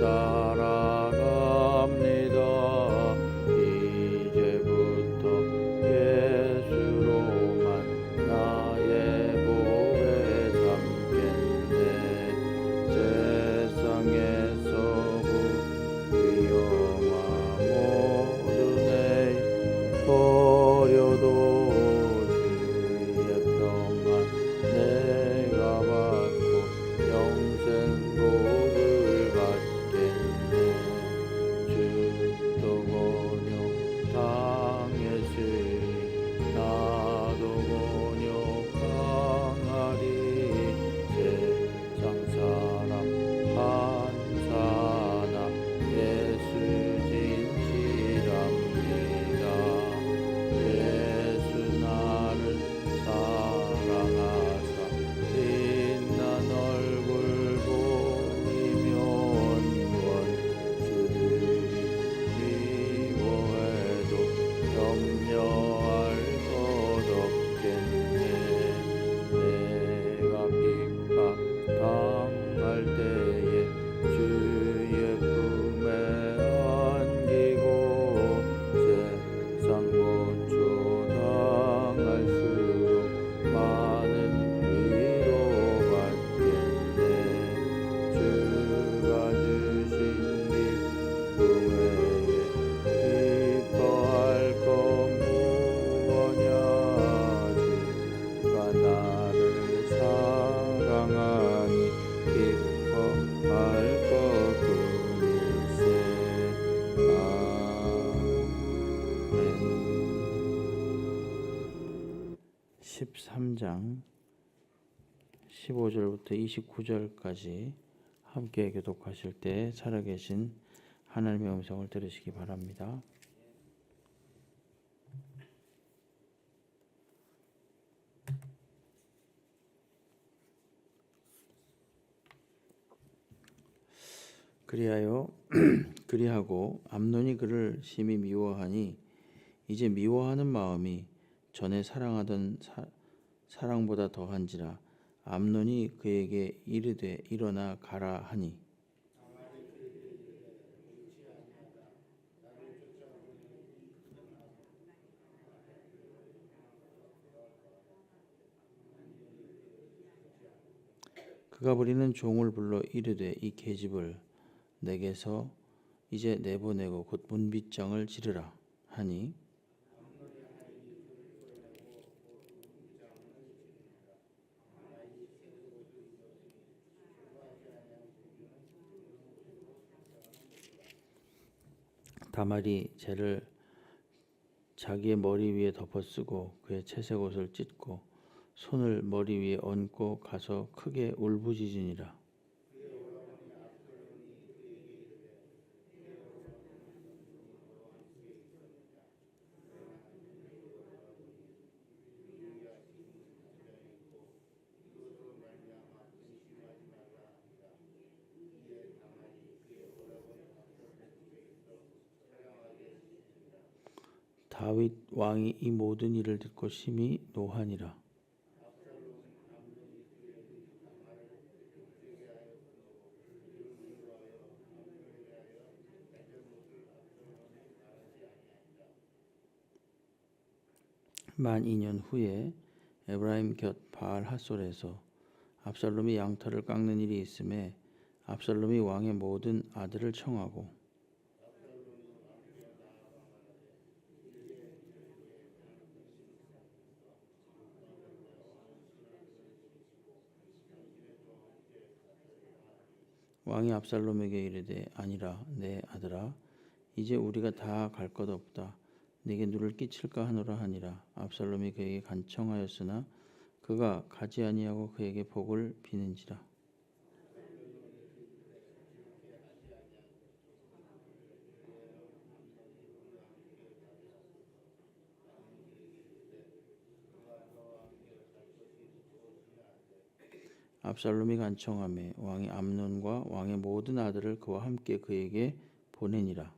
따라갑니다. 이제부터 예수로만 나의 보배 삼겠네. 세상에서 위험한 모든 의 버려도 주의 평안 내가 받고 영생 복을 받겠네. 주도 번역당했으니 나도 번역당하리. 세상 사람 한사나 예수 진실합니다. 예수 나를 사랑하사 빛난 얼굴 보이면 원수들이 미워해도 염려할 것 없겠네. 내가 핍박 당할 때에 주의 품에 안기고 세상 고초당할수록 많은 위로받겠네. 주가 주신 기쁨 외에 기뻐할 것 무엇냐. 주가 나를 사랑하니 기뻐할 것 뿐일세. 아멘. 13장 15절부터 29절까지 함께 교독하실 때 살아계신 하나님의 음성을 들으시기 바랍니다. 그리하고 암논이 그를 심히 미워하니 이제 미워하는 마음이 전에 사랑하던 사랑보다 더한지라. 암논이 그에게 이르되 일어나 가라 하니 그가 부리는 종을 불러 이르되 이 계집을 내게서 이제 내보내고 곧 문빗장을 지르라 하니 다말이 쟤를 자기의 머리 위에 덮어쓰고 그의 채색 옷을 찢고 손을 머리 위에 얹고 가서 크게 울부짖으니라. 다윗 왕이 이 모든 일을 듣고 심히 노하니라. 만 2년 후에 에브라임 곁 바알 핫솔에서 압살롬이 양털을 깎는 일이 있음에 압살롬이 왕의 모든 아들을 청하고 왕이 압살롬에게 이르되 아니라 내 아들아 이제 우리가 다 갈 것 없다. 네게 누를 끼칠까 하노라 하니라. 압살롬이 그에게 간청하였으나 그가 가지 아니하고 그에게 복을 비는지라. 압살롬이 간청하매 왕이 암논과 왕의 모든 아들을 그와 함께 그에게 보내니라.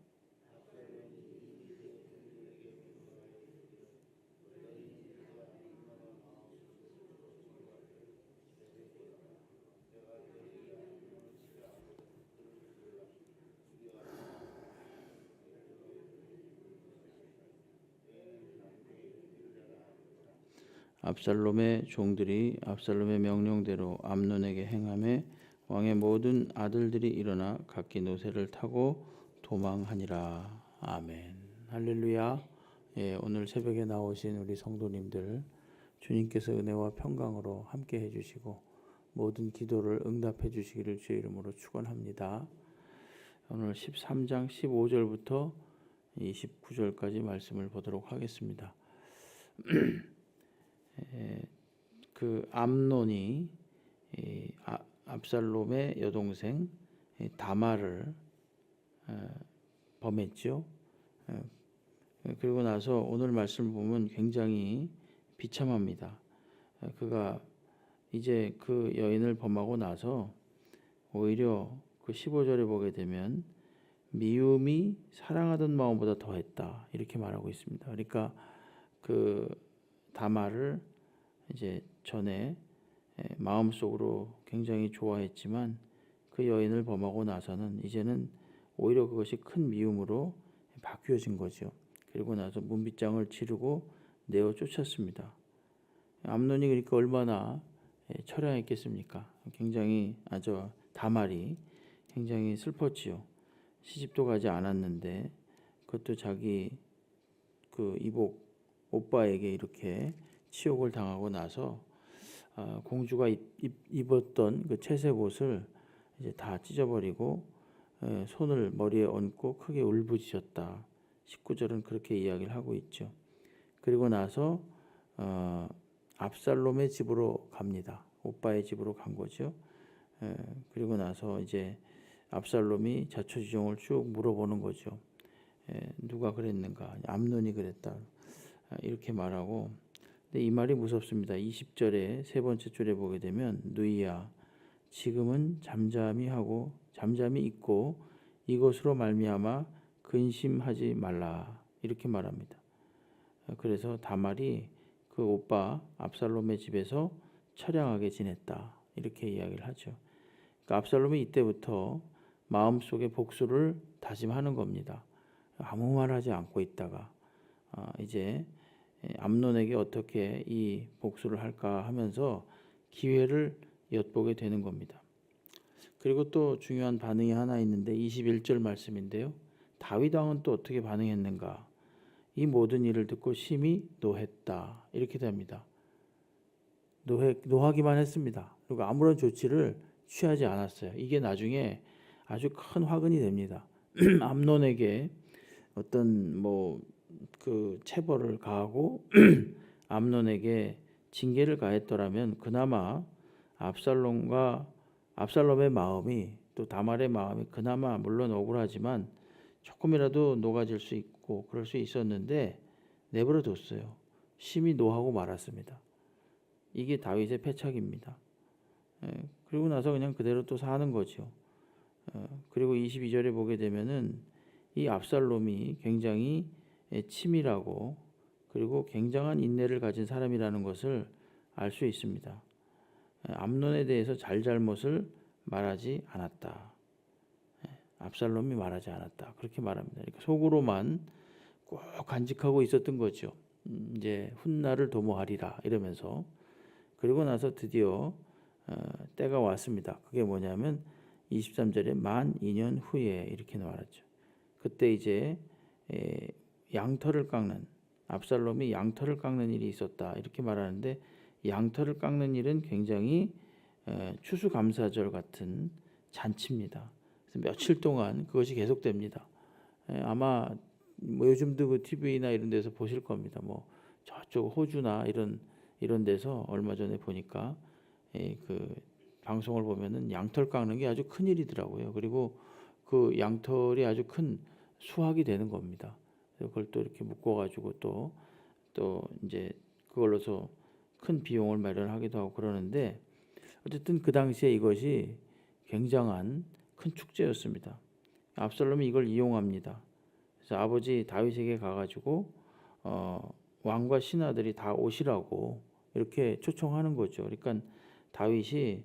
압살롬의 종들이 압살롬의 명령대로 암논에게 행하매 왕의 모든 아들들이 일어나 각기 노새를 타고 도망하니라. 아멘. 할렐루야. 예, 오늘 새벽에 나오신 우리 성도님들 주님께서 은혜와 평강으로 함께 해주시고 모든 기도를 응답해 주시기를 주의 이름으로 축원합니다. 오늘 13장 15절부터 29절까지 말씀을 보도록 하겠습니다. 그 암논이 압살롬의 여동생 다말을 범했죠. 그리고 나서 오늘 말씀을 보면 굉장히 비참합니다. 그가 이제 그 여인을 범하고 나서 오히려 그 15절에 보게 되면 미움이 사랑하던 마음보다 더했다 이렇게 말하고 있습니다. 그러니까 그 다말을 이제 전에 마음속으로 굉장히 좋아했지만 그 여인을 범하고 나서는 이제는 오히려 그것이 큰 미움으로 바뀌어진 거죠. 그리고 나서 문빗장을 치르고 내어 쫓았습니다. 암논이 그러니까 얼마나 처량했겠습니까? 굉장히 다말이 굉장히 슬펐지요. 시집도 가지 않았는데 그것도 자기 그 이복 오빠에게 이렇게 치욕을 당하고 나서 공주가 입었던 그 채색 옷을 이제 다 찢어버리고 손을 머리에 얹고 크게 울부짖었다. 19절은 그렇게 이야기를 하고 있죠. 그리고 나서 압살롬의 집으로 갑니다. 오빠의 집으로 간 거죠. 그리고 나서 이제 압살롬이 자초지종을 쭉 물어보는 거죠. 누가 그랬는가? 암논이 그랬다. 이렇게 말하고, 근데 이 말이 무섭습니다. 20절에 세 번째 줄에 보게 되면 누이야 지금은 잠잠히 있고 이것으로 말미암아 근심하지 말라 이렇게 말합니다. 그래서 다말이 그 오빠 압살롬의 집에서 처량하게 지냈다 이렇게 이야기를 하죠. 그러니까 압살롬이 이때부터 마음속에 복수를 다짐하는 겁니다. 아무 말하지 않고 있다가 이제 암논에게 어떻게 이 복수를 할까 하면서 기회를 엿보게 되는 겁니다. 그리고 또 중요한 반응이 하나 있는데 21절 말씀인데요. 다윗 왕은 또 어떻게 반응했는가? 이 모든 일을 듣고 심히 노했다 이렇게 됩니다. 노하기만 했습니다. 그리고 아무런 조치를 취하지 않았어요. 이게 나중에 아주 큰 화근이 됩니다. 암논에게 어떤 그 체벌을 가하고 암논에게 징계를 가했더라면 그나마 압살롬의 마음이 또 다말의 마음이 그나마 물론 억울하지만 조금이라도 녹아질 수 있고 그럴 수 있었는데 내버려 뒀어요. 심히 노하고 말았습니다. 이게 다윗의 패착입니다. 그리고 나서 그냥 그대로 또 사는 거죠. 그리고 22절에 보게 되면은 이 압살롬이 굉장히 치밀하고 그리고 굉장한 인내를 가진 사람이라는 것을 알 수 있습니다. 암논에 대해서 잘못을 말하지 않았다. 압살롬이 말하지 않았다. 그렇게 말합니다. 그러니까 속으로만 꼭 간직하고 있었던 거죠. 이제 훗날을 도모하리라 이러면서. 그리고 나서 드디어 때가 왔습니다. 그게 뭐냐면 23절에 만 2년 후에 이렇게 말하죠. 그때 이제 양털을 깎는 압살롬이 양털을 깎는 일이 있었다 이렇게 말하는데 양털을 깎는 일은 굉장히 추수감사절 같은 잔치입니다. 그래서 며칠 동안 그것이 계속됩니다. 아마 요즘도 그 TV나 이런 데서 보실 겁니다. 저쪽 호주나 이런 데서 얼마 전에 보니까 그 방송을 보면은 양털 깎는 게 아주 큰 일이더라고요. 그리고 그 양털이 아주 큰 수확이 되는 겁니다. 그걸 또 이렇게 묶어가지고 또 이제 그걸로서 큰 비용을 마련하기도 하고 그러는데 어쨌든 그 당시에 이것이 굉장한 큰 축제였습니다. 압살롬이 이걸 이용합니다. 그래서 아버지 다윗에게 가가지고 왕과 신하들이 다 오시라고 이렇게 초청하는 거죠. 그러니까 다윗이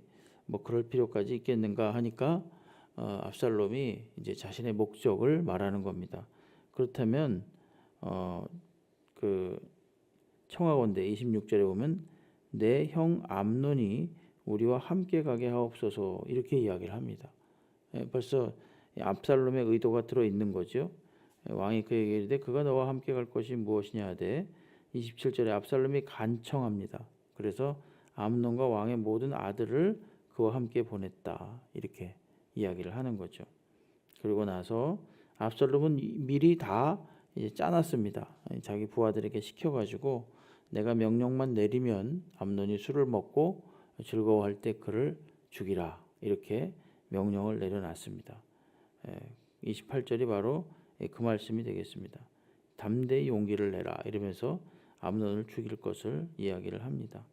그럴 필요까지 있겠는가 하니까 압살롬이 이제 자신의 목적을 말하는 겁니다. 그렇다면 그 청하건대 26절에 보면 내 형 암논이 우리와 함께 가게 하옵소서 이렇게 이야기를 합니다. 벌써 압살롬의 의도가 들어 있는 거죠. 왕이 그에게 이르되 그가 너와 함께 갈 것이 무엇이냐 하되 27절에 압살롬이 간청합니다. 그래서 암논과 왕의 모든 아들을 그와 함께 보냈다 이렇게 이야기를 하는 거죠. 그리고 나서 압살롬은 미리 다 이제 짜놨습니다. 자기 부하들에게 시켜가지고 내가 명령만 내리면 암논이 술을 먹고 즐거워할 때 그를 죽이라 이렇게 명령을 내려놨습니다. 28절이 바로 그 말씀이 되겠습니다. 담대히 용기를 내라 이러면서 암논을 죽일 것을 이야기를 합니다.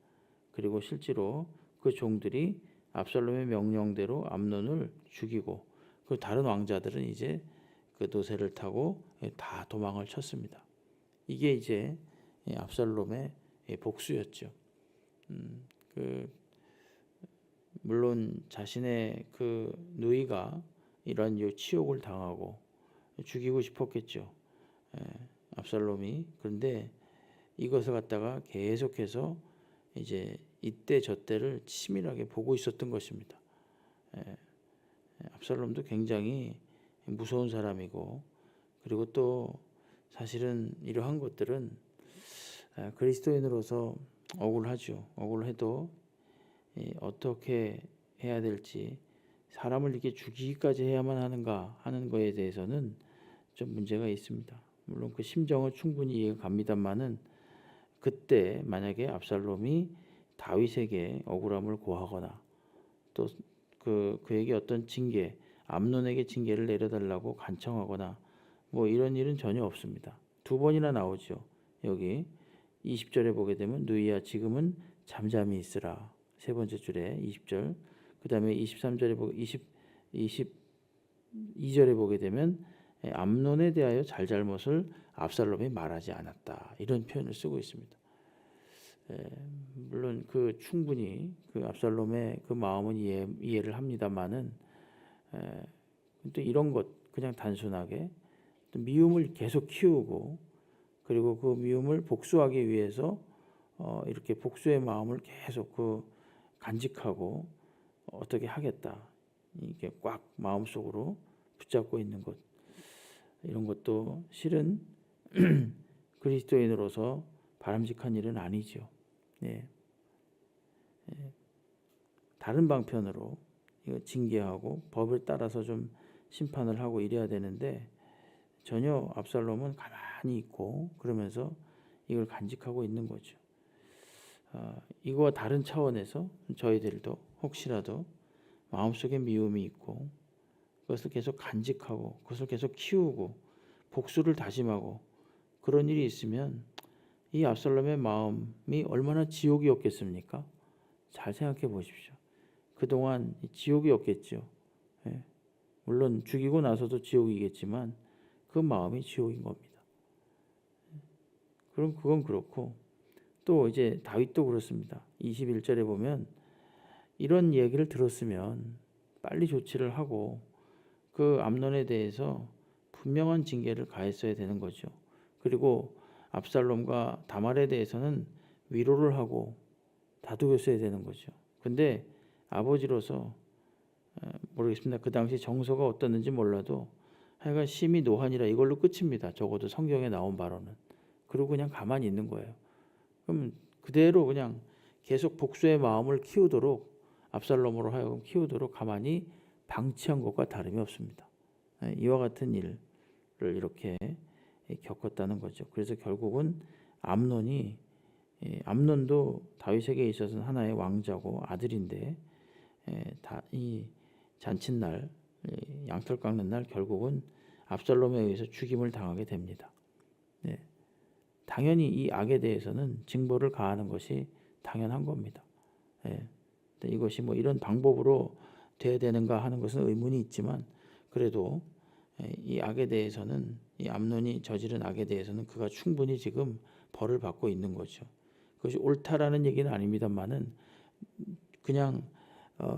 그리고 실제로 그 종들이 압살롬의 명령대로 암논을 죽이고 그 다른 왕자들은 이제 그 노새를 타고 다 도망을 쳤습니다. 이게 이제 압살롬의 복수였죠. 물론 자신의 그 누이가 이런 치욕을 당하고 죽이고 싶었겠죠. 압살롬이. 그런데 이것을 갖다가 계속해서 이제 이때 저때를 치밀하게 보고 있었던 것입니다. 압살롬도 굉장히 무서운 사람이고 그리고 또 사실은 이러한 것들은 그리스도인으로서 억울하죠. 억울해도 어떻게 해야 될지 사람을 이렇게 죽이기까지 해야만 하는가 하는 거에 대해서는 좀 문제가 있습니다. 물론 그 심정은 충분히 이해가 갑니다만은 그때 만약에 압살롬이 다윗에게 억울함을 고하거나 또 그에게 어떤 징계, 암논에게 징계를 내려달라고 간청하거나 뭐 이런 일은 전혀 없습니다. 두 번이나 나오죠. 여기 20절에 보게 되면 누이야 지금은 잠잠히 있으라. 세 번째 줄에 20절. 그다음에 23절에 보게 22절에 보게 되면 암논에 대하여 잘잘못을 압살롬이 말하지 않았다. 이런 표현을 쓰고 있습니다. 물론 그 충분히 그 압살롬의 그 마음은 이해를 합니다만은 또 이런 것 그냥 단순하게 또 미움을 계속 키우고 그리고 그 미움을 복수하기 위해서 이렇게 복수의 마음을 계속 간직하고 어떻게 하겠다 이게 꽉 마음속으로 붙잡고 있는 것 이런 것도 실은 그리스도인으로서 바람직한 일은 아니죠. 다른 방편으로 이거 징계하고 법을 따라서 좀 심판을 하고 이래야 되는데 전혀 압살롬은 가만히 있고 그러면서 이걸 간직하고 있는 거죠. 이거와 다른 차원에서 저희들도 혹시라도 마음속에 미움이 있고 그것을 계속 간직하고 그것을 계속 키우고 복수를 다짐하고 그런 일이 있으면 이 압살롬의 마음이 얼마나 지옥이었겠습니까? 잘 생각해 보십시오. 그동안 지옥이었겠죠. 물론 죽이고 나서도 지옥이겠지만 그 마음이 지옥인 겁니다. 그럼 그건 그렇고 또 이제 다윗도 그렇습니다. 21절에 보면 이런 얘기를 들었으면 빨리 조치를 하고 그 암논에 대해서 분명한 징계를 가했어야 되는 거죠. 그리고 압살롬과 다말에 대해서는 위로를 하고 다독였어야 되는 거죠. 근데 아버지로서 모르겠습니다. 그 당시 정서가 어떻는지 몰라도 하여간 심히 노하니라 이걸로 끝입니다. 적어도 성경에 나온 바로는. 그리고 그냥 가만히 있는 거예요. 그럼 그대로 그냥 계속 복수의 마음을 키우도록 압살롬으로 하여금 키우도록 가만히 방치한 것과 다름이 없습니다. 이와 같은 일을 이렇게 겪었다는 거죠. 그래서 결국은 암논도 다윗에게 있어서는 하나의 왕자고 아들인데 이 잔칫날 양털 깎는 날 결국은 압살롬에 의해서 죽임을 당하게 됩니다. 당연히 이 악에 대해서는 징벌을 가하는 것이 당연한 겁니다. 이것이 뭐 이런 방법으로 돼야 되는가 하는 것은 의문이 있지만 그래도 이 악에 대해서는 이 암논이 저지른 악에 대해서는 그가 충분히 지금 벌을 받고 있는 거죠. 그것이 옳다라는 얘기는 아닙니다만은 그냥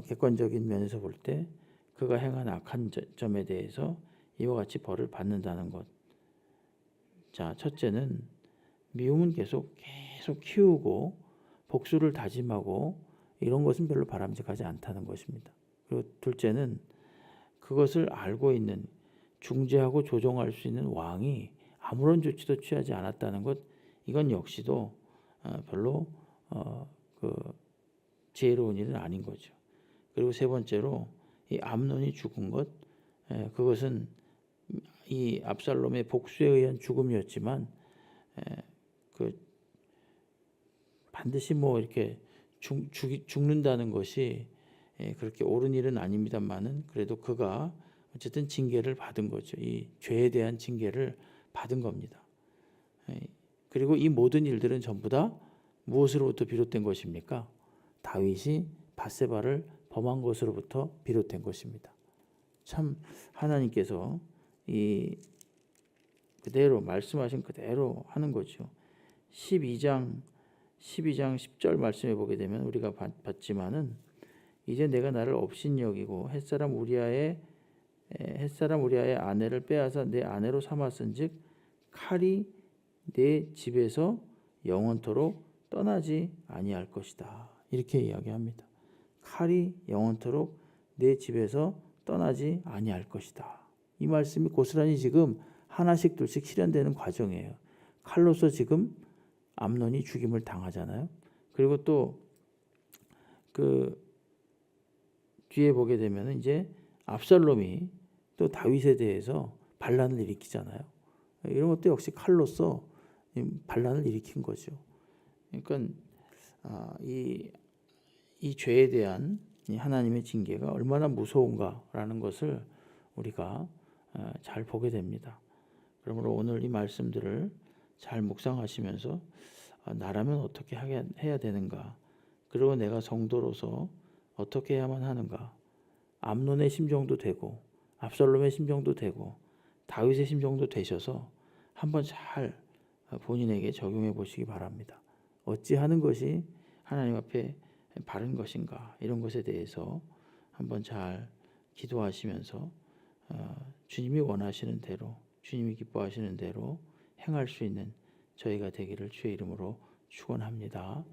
객관적인 면에서 볼 때 그가 행한 악한 점에 대해서 이와 같이 벌을 받는다는 것. 자, 첫째는 미움은 계속 계속 키우고 복수를 다짐하고 이런 것은 별로 바람직하지 않다는 것입니다. 그리고 둘째는 그것을 알고 있는 중재하고 조정할 수 있는 왕이 아무런 조치도 취하지 않았다는 것, 이건 역시도 별로 그 지혜로운 일은 아닌 거죠. 그리고 세 번째로 이 암논이 죽은 것, 그것은 이 압살롬의 복수에 의한 죽음이었지만 그 반드시 뭐 이렇게 죽는다는 것이 그렇게 옳은 일은 아닙니다만은 그래도 그가 어쨌든 징계를 받은 거죠. 이 죄에 대한 징계를 받은 겁니다. 그리고 이 모든 일들은 전부 다 무엇으로부터 비롯된 것입니까? 다윗이 밧세바를 범한 것으로부터 비롯된 것입니다. 참 하나님께서 이 그대로 말씀하신 그대로 하는 거죠. 12장 10절 말씀해 보게 되면 우리가 봤지만은 이제 내가 나를 업신여기고 햇사람 우리아의 아내를 빼앗아 내 아내로 삼았은즉 칼이 내 집에서 영원토록 떠나지 아니할 것이다. 이렇게 이야기합니다. 칼이 영원토록 내 집에서 떠나지 아니할 것이다. 이 말씀이 고스란히 지금 하나씩 둘씩 실현되는 과정이에요. 칼로서 지금 암논이 죽임을 당하잖아요. 그리고 또 그 뒤에 보게 되면 이제 압살롬이 또 다윗에 대해서 반란을 일으키잖아요. 이런 것도 역시 칼로서 반란을 일으킨 거죠. 그러니까 이 죄에 대한 하나님의 징계가 얼마나 무서운가라는 것을 우리가 잘 보게 됩니다. 그러므로 오늘 이 말씀들을 잘 묵상하시면서 나라면 어떻게 해야 되는가, 그리고 내가 성도로서 어떻게 해야만 하는가, 암논의 심정도 되고 압살롬의 심정도 되고 다윗의 심정도 되셔서 한번 잘 본인에게 적용해 보시기 바랍니다. 어찌하는 것이 하나님 앞에 바른 것인가, 이런 것에 대해서 한번 잘 기도하시면서 주님이 원하시는 대로, 주님이 기뻐하시는 대로 행할 수 있는 저희가 되기를 주의 이름으로 축원합니다.